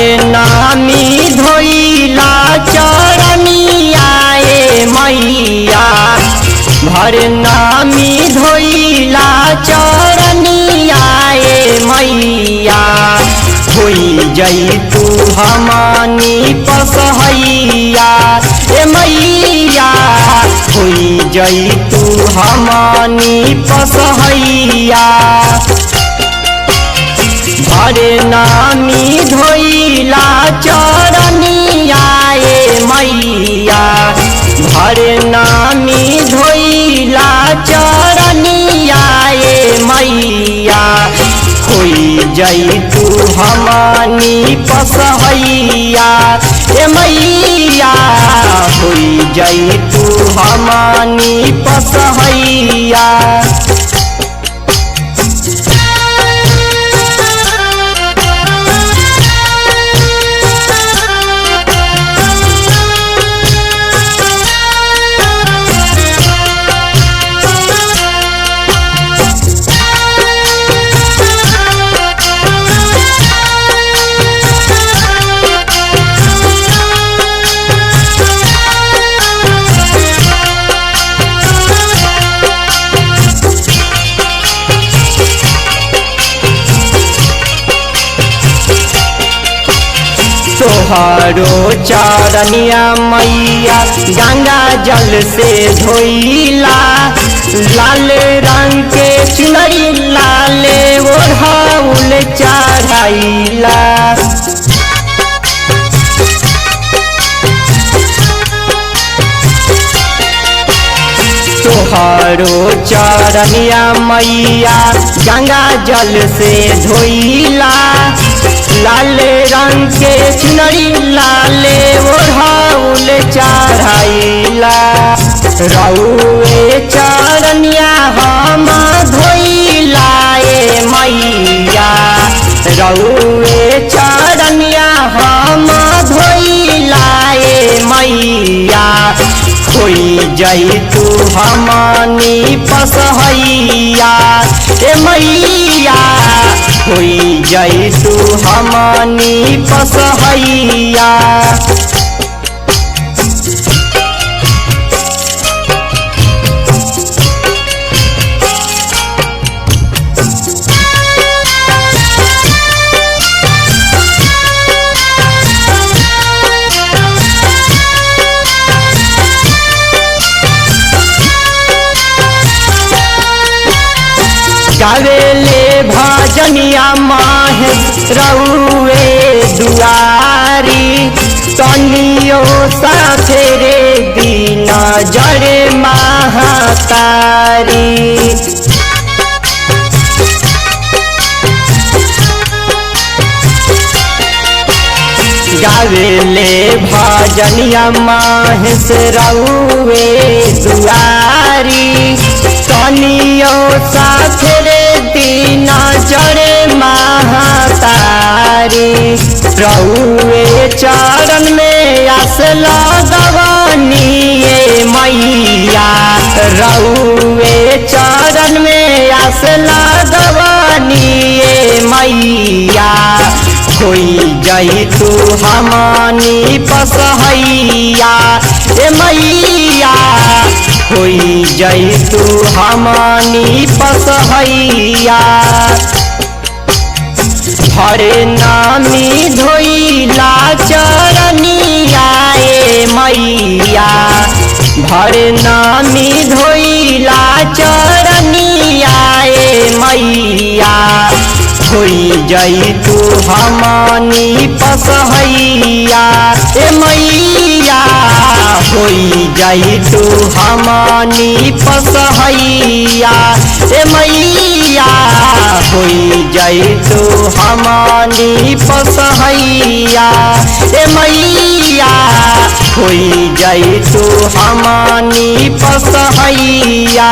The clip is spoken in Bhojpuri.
नामी धोइला चरनिया ए मैया भर नामी धोइला चरनिया ए मैया होई जई तू हमनी पसहैया ए मैया होई जई तू हमनी पसहैया भरे नामी धोइला चरनिया ए मैया भरे नामी धोइला चरनिया ए मैया होई जई तू हमनी पसहैया ए मैया होई जई तू हमनी पसहैया तोहरो चरनिया मैया गंगा जल से धोइला लाल रंग के चुनरी लाले ओढ़ाउल चढ़ाइला तोहरो चरनिया मैया गंगा जल से धोइला लाल रंग के चुनरी लाले ओढ़ाउल चढ़ाइला रउए चरनिया हम धोइला ए मैया रउए चरनिया हम धोइला ए मैया होई जई तू हमनी पसहैया ए मैया होई जई तू हमनी पसहैया गावेले भजनिया माहे रउए दुआरी तनियो साथे रे दिन जरे महातारी गावेले भजनिया माहे रउए दुआरी तनियो साथे रे दिन जरे महातारी रउए चरण में आस लगवनी ए मैया रउए चरण में आस लगवनी ए मैया होई जई तू हमनी पसहैया ए मैया होई जई तू हमनी पसहैया भरे नामी धोइला चरनिया ए मैया भरे नामी धोइला चरनिया ए मैया होई जई तू हमनी पसहैया ए मैया होई जई तू हमनी पसहैया ए मैया होई जई तू हमनी पसहैया ए मैया होई जई तू हमनी पसहैया।